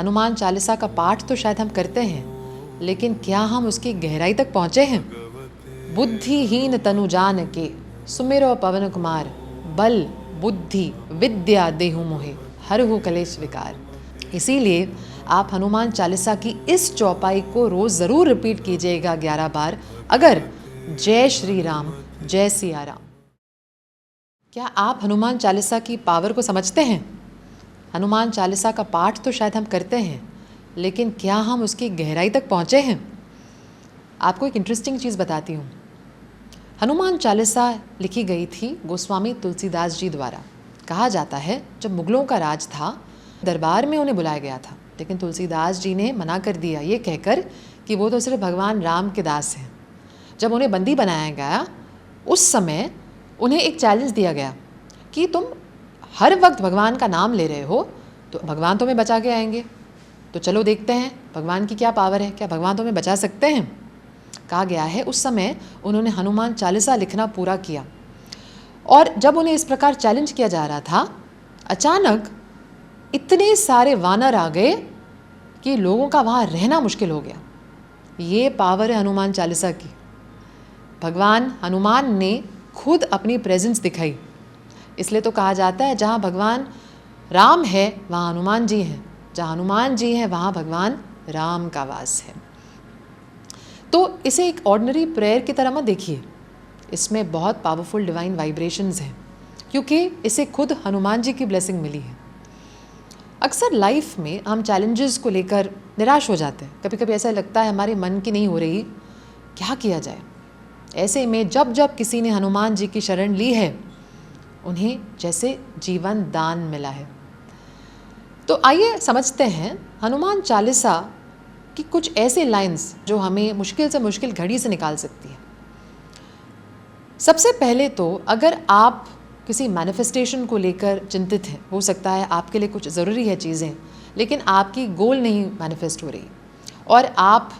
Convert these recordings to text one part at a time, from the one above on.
हनुमान चालीसा का पाठ तो शायद हम करते हैं, लेकिन क्या हम उसकी गहराई तक पहुँचे हैं? बुद्धिहीन तनु जान के सुमिरो पवन कुमार, बल बुद्धि विद्या देहु मोहे, हरहु कलेश विकार। इसीलिए आप हनुमान चालीसा की इस चौपाई को रोज़ ज़रूर रिपीट कीजिएगा 11 बार, अगर जय श्री राम जय सिया राम। क्या आप हनुमान चालीसा की पावर को समझते हैं? हनुमान चालीसा का पाठ तो शायद हम करते हैं, लेकिन क्या हम उसकी गहराई तक पहुँचे हैं? आपको एक इंटरेस्टिंग चीज़ बताती हूँ। हनुमान चालीसा लिखी गई थी गोस्वामी तुलसीदास जी द्वारा। कहा जाता है जब मुगलों का राज था, दरबार में उन्हें बुलाया गया था, लेकिन तुलसीदास जी ने मना कर दिया, ये कहकर कि वो तो सिर्फ भगवान राम के दास हैं। जब उन्हें बंदी बनाया गया, उस समय उन्हें एक चैलेंज दिया गया कि तुम हर वक्त भगवान का नाम ले रहे हो, तो भगवान तुम्हें बचा के आएंगे। तो चलो देखते हैं भगवान की क्या पावर है, क्या भगवान तुम्हें बचा सकते हैं। कहा गया है उस समय उन्होंने हनुमान चालीसा लिखना पूरा किया, और जब उन्हें इस प्रकार चैलेंज किया जा रहा था, अचानक इतने सारे वानर आ गए कि लोगों का वहाँ रहना मुश्किल हो गया। ये पावर है हनुमान चालीसा की। भगवान हनुमान ने खुद अपनी प्रेजेंस दिखाई। इसलिए तो कहा जाता है जहाँ भगवान राम है वहाँ हनुमान जी हैं, जहाँ हनुमान जी हैं वहाँ भगवान राम का वास है। तो इसे एक ऑर्डिनरी प्रेयर की तरह मत देखिए, इसमें बहुत पावरफुल डिवाइन वाइब्रेशंस हैं, क्योंकि इसे खुद हनुमान जी की ब्लेसिंग मिली है। अक्सर लाइफ में हम चैलेंजेस को लेकर निराश हो जाते हैं। कभी कभी ऐसा लगता है हमारे मन की नहीं हो रही, क्या किया जाए। ऐसे में जब जब किसी ने हनुमान जी की शरण ली है, उन्हें जैसे जीवन दान मिला है। तो आइए समझते हैं हनुमान चालीसा की कुछ ऐसे लाइंस जो हमें मुश्किल से मुश्किल घड़ी से निकाल सकती है। सबसे पहले तो अगर आप किसी मैनिफेस्टेशन को लेकर चिंतित हैं, हो सकता है आपके लिए कुछ ज़रूरी है चीज़ें, लेकिन आपकी गोल नहीं मैनिफेस्ट हो रही और आप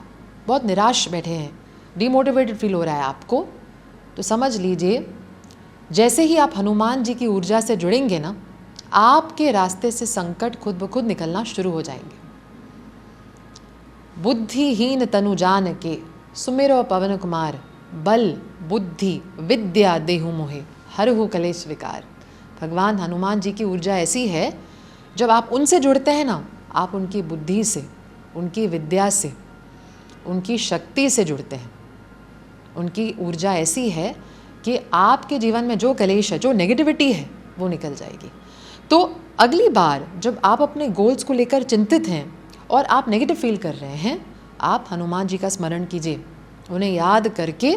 बहुत निराश बैठे हैं, डिमोटिवेटेड फील हो रहा है आपको, तो समझ लीजिए जैसे ही आप हनुमान जी की ऊर्जा से जुड़ेंगे ना, आपके रास्ते से संकट खुद ब खुद निकलना शुरू हो जाएंगे। बुद्धिहीन तनु जान के सुमिरो पवन कुमार, बल बुद्धि विद्या देहु मोहे, हरहु कलेश विकार। भगवान हनुमान जी की ऊर्जा ऐसी है, जब आप उनसे जुड़ते हैं ना, आप उनकी बुद्धि से, उनकी विद्या से, उनकी शक्ति से जुड़ते हैं। उनकी ऊर्जा ऐसी है कि आपके जीवन में जो कलेश है, जो नेगेटिविटी है, वो निकल जाएगी। तो अगली बार जब आप अपने गोल्स को लेकर चिंतित हैं और आप नेगेटिव फील कर रहे हैं, आप हनुमान जी का स्मरण कीजिए। उन्हें याद करके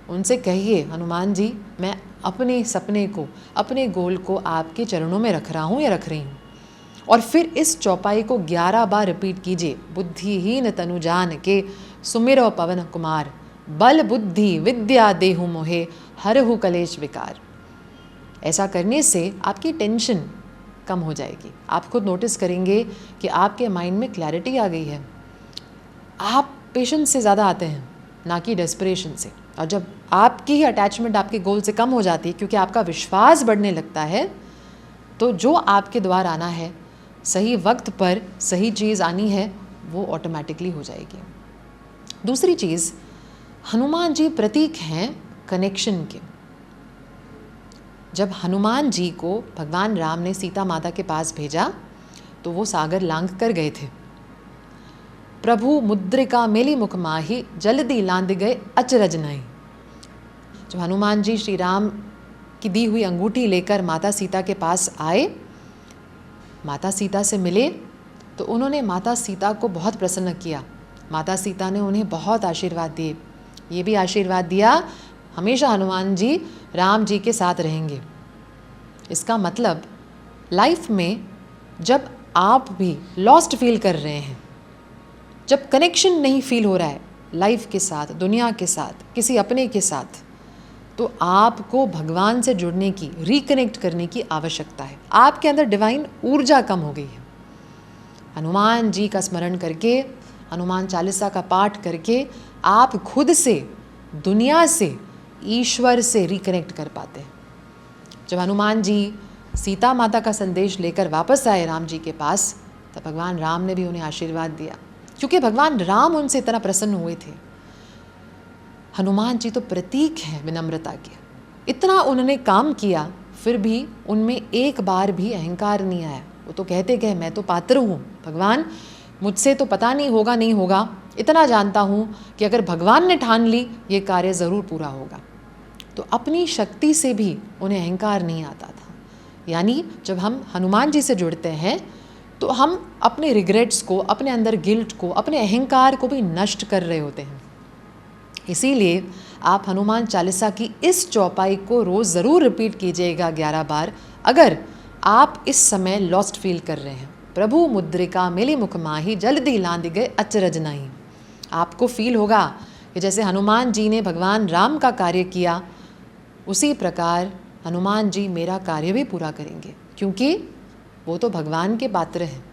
उनसे कहिए, हनुमान जी मैं अपने सपने को, अपने गोल को आपके चरणों में रख रहा हूँ या रख रही हूँ। और फिर इस चौपाई को 11 बार रिपीट कीजिए। बुद्धिहीन तनु जान के सुमिरो पवन कुमार, बल बुद्धि विद्या देहु मोहे, हरहु कलेश विकार। ऐसा करने से आपकी टेंशन कम हो जाएगी। आप खुद नोटिस करेंगे कि आपके माइंड में क्लैरिटी आ गई है। आप पेशेंस से ज़्यादा आते हैं, ना कि डेस्परेशन से। और जब आपकी ही अटैचमेंट आपके गोल से कम हो जाती है, क्योंकि आपका विश्वास बढ़ने लगता है, तो जो आपके द्वार आना है, सही वक्त पर सही चीज़ आनी है, वो ऑटोमेटिकली हो जाएगी। दूसरी चीज़, हनुमान जी प्रतीक हैं कनेक्शन के। जब हनुमान जी को भगवान राम ने सीता माता के पास भेजा, तो वो सागर लांघ कर गए थे। प्रभु मुद्रिका मेली मुख माही, जल्दी लांद गए अचरज नहीं। जब हनुमान जी श्री राम की दी हुई अंगूठी लेकर माता सीता के पास आए, माता सीता से मिले, तो उन्होंने माता सीता को बहुत प्रसन्न किया। माता सीता ने उन्हें बहुत आशीर्वाद दिए। ये भी आशीर्वाद दिया, हमेशा हनुमान जी राम जी के साथ रहेंगे। इसका मतलब लाइफ में जब आप भी लॉस्ट फील कर रहे हैं, जब कनेक्शन नहीं फील हो रहा है लाइफ के साथ, दुनिया के साथ, किसी अपने के साथ, तो आपको भगवान से जुड़ने की, रिकनेक्ट करने की आवश्यकता है। आपके अंदर डिवाइन ऊर्जा कम हो गई है। हनुमान जी का स्मरण करके, हनुमान चालीसा का पाठ करके आप खुद से, दुनिया से, ईश्वर से रिकनेक्ट कर पाते हैं। जब हनुमान जी सीता माता का संदेश लेकर वापस आए राम जी के पास, तब भगवान राम ने भी उन्हें आशीर्वाद दिया, क्योंकि भगवान राम उनसे इतना प्रसन्न हुए थे। हनुमान जी तो प्रतीक हैं विनम्रता के। इतना उन्होंने काम किया, फिर भी उनमें एक बार भी अहंकार नहीं आया। वो तो कहते गए मैं तो पात्र हूँ भगवान, मुझसे तो पता नहीं होगा नहीं होगा, इतना जानता हूँ कि अगर भगवान ने ठान ली ये कार्य ज़रूर पूरा होगा। तो अपनी शक्ति से भी उन्हें अहंकार नहीं आता था। यानी जब हम हनुमान जी से जुड़ते हैं तो हम अपने रिग्रेट्स को, अपने अंदर गिल्ट को, अपने अहंकार को भी नष्ट कर रहे होते हैं। इसीलिए आप हनुमान चालीसा की इस चौपाई को रोज़ ज़रूर रिपीट कीजिएगा 11 बार। अगर आप इस समय लॉस्ट फील कर रहे हैं, प्रभु मुद्रिका मिली मुख माही जल्दी लांद गए अचरज नहीं, आपको फील होगा कि जैसे हनुमान जी ने भगवान राम का कार्य किया, उसी प्रकार हनुमान जी मेरा कार्य भी पूरा करेंगे, क्योंकि वो तो भगवान के पात्र हैं।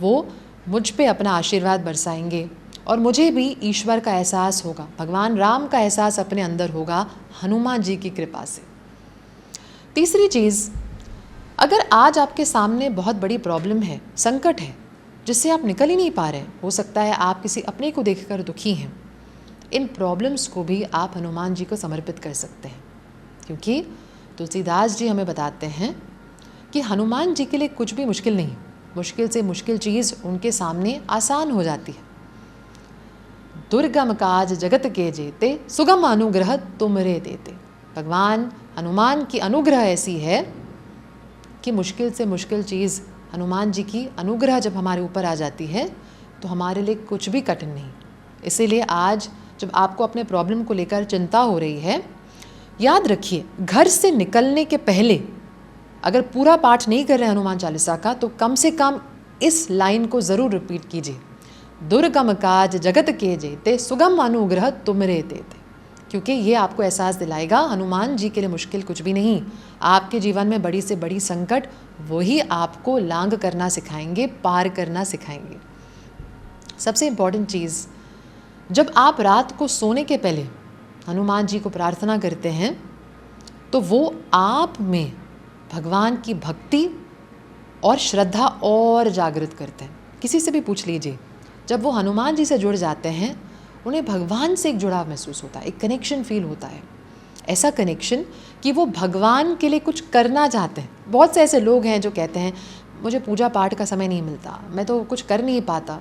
वो मुझ पे अपना आशीर्वाद बरसाएंगे और मुझे भी ईश्वर का एहसास होगा, भगवान राम का एहसास अपने अंदर होगा हनुमान जी की कृपा से। तीसरी चीज़, अगर आज आपके सामने बहुत बड़ी प्रॉब्लम है, संकट है, जिससे आप निकल ही नहीं पा रहे हैं, हो सकता है आप किसी अपने को देखकर दुखी हैं, इन प्रॉब्लम्स को भी आप हनुमान जी को समर्पित कर सकते हैं, क्योंकि तुलसीदास जी हमें बताते हैं कि हनुमान जी के लिए कुछ भी मुश्किल नहीं, मुश्किल से मुश्किल चीज़ उनके सामने आसान हो जाती है। दुर्गम काज जगत के जेते सुगम अनुग्रह तुमरे देते। भगवान हनुमान की अनुग्रह ऐसी है कि मुश्किल से मुश्किल चीज़, हनुमान जी की अनुग्रह जब हमारे ऊपर आ जाती है तो हमारे लिए कुछ भी कठिन नहीं। इसीलिए आज जब आपको अपने प्रॉब्लम को लेकर चिंता हो रही है, याद रखिए घर से निकलने के पहले अगर पूरा पाठ नहीं कर रहे हैं हनुमान चालीसा का, तो कम से कम इस लाइन को ज़रूर रिपीट कीजिए, दुर्गम काज जगत के जेते सुगम अनुग्रह तुमरे देते, क्योंकि ये आपको एहसास दिलाएगा हनुमान जी के लिए मुश्किल कुछ भी नहीं। आपके जीवन में बड़ी से बड़ी संकट वही आपको लांघ करना सिखाएंगे, पार करना सिखाएंगे। सबसे इम्पॉर्टेंट चीज़, जब आप रात को सोने के पहले हनुमान जी को प्रार्थना करते हैं तो वो आप में भगवान की भक्ति और श्रद्धा और जागृत करते हैं। किसी से भी पूछ लीजिए, जब वो हनुमान जी से जुड़ जाते हैं उन्हें भगवान से एक जुड़ाव महसूस होता है, एक कनेक्शन फील होता है, ऐसा कनेक्शन कि वो भगवान के लिए कुछ करना चाहते हैं। बहुत से ऐसे लोग हैं जो कहते हैं मुझे पूजा पाठ का समय नहीं मिलता, मैं तो कुछ कर नहीं पाता,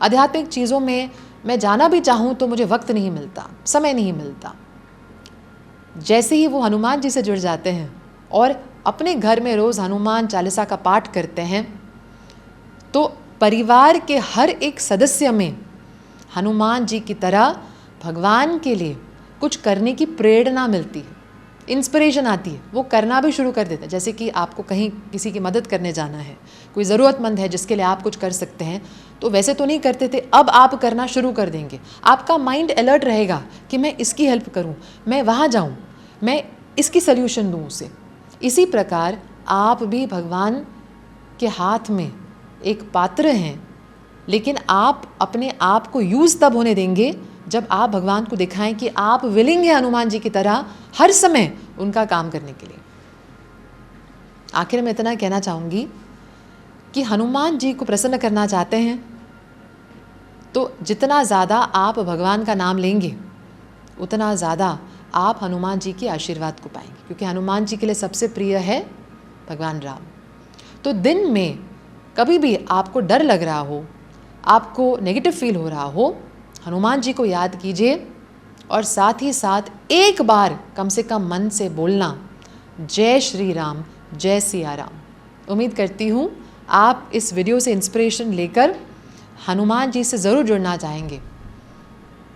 आध्यात्मिक चीज़ों में मैं जाना भी चाहूँ तो मुझे वक्त नहीं मिलता, समय नहीं मिलता। जैसे ही वो हनुमान जी से जुड़ जाते हैं और अपने घर में रोज़ हनुमान चालीसा का पाठ करते हैं, तो परिवार के हर एक सदस्य में हनुमान जी की तरह भगवान के लिए कुछ करने की प्रेरणा मिलती है, इंस्पिरेशन आती है, वो करना भी शुरू कर देते हैं। जैसे कि आपको कहीं किसी की मदद करने जाना है, कोई ज़रूरतमंद है जिसके लिए आप कुछ कर सकते हैं, तो वैसे तो नहीं करते थे, अब आप करना शुरू कर देंगे। आपका माइंड अलर्ट रहेगा कि मैं इसकी हेल्प करूं, मैं वहाँ जाऊं, मैं इसकी सल्यूशन दूं उसे। इसी प्रकार आप भी भगवान के हाथ में एक पात्र हैं, लेकिन आप अपने आप को यूज़ तब होने देंगे जब आप भगवान को दिखाएं कि आप विलिंग हैं हनुमान जी की तरह हर समय उनका काम करने के लिए। आखिर में इतना कहना चाहूँगी कि हनुमान जी को प्रसन्न करना चाहते हैं तो जितना ज़्यादा आप भगवान का नाम लेंगे उतना ज़्यादा आप हनुमान जी के आशीर्वाद को पाएंगे, क्योंकि हनुमान जी के लिए सबसे प्रिय है भगवान राम। तो दिन में कभी भी आपको डर लग रहा हो, आपको नेगेटिव फील हो रहा हो, हनुमान जी को याद कीजिए और साथ ही साथ एक बार कम से कम मन से बोलना, जय श्री राम, जय सिया राम। उम्मीद करती हूँ आप इस वीडियो से इंस्पिरेशन लेकर हनुमान जी से ज़रूर जुड़ना चाहेंगे।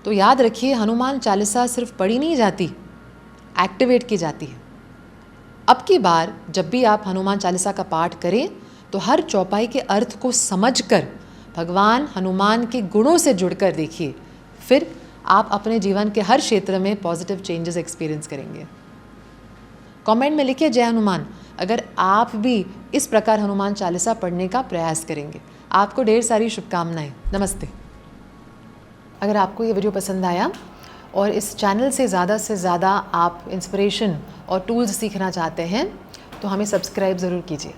तो याद रखिए, हनुमान चालीसा सिर्फ पढ़ी नहीं जाती, एक्टिवेट की जाती है। अब की बार जब भी आप हनुमान चालीसा का पाठ करें तो हर चौपाई के अर्थ को समझकर भगवान हनुमान के गुणों से जुड़कर देखिए, फिर आप अपने जीवन के हर क्षेत्र में पॉजिटिव चेंजेस एक्सपीरियंस करेंगे। कमेंट में लिखिए जय हनुमान अगर आप भी इस प्रकार हनुमान चालीसा पढ़ने का प्रयास करेंगे। आपको ढेर सारी शुभकामनाएं। नमस्ते। अगर आपको ये वीडियो पसंद आया और इस चैनल से ज़्यादा आप इंस्पिरेशन और टूल्स सीखना चाहते हैं तो हमें सब्सक्राइब ज़रूर कीजिए।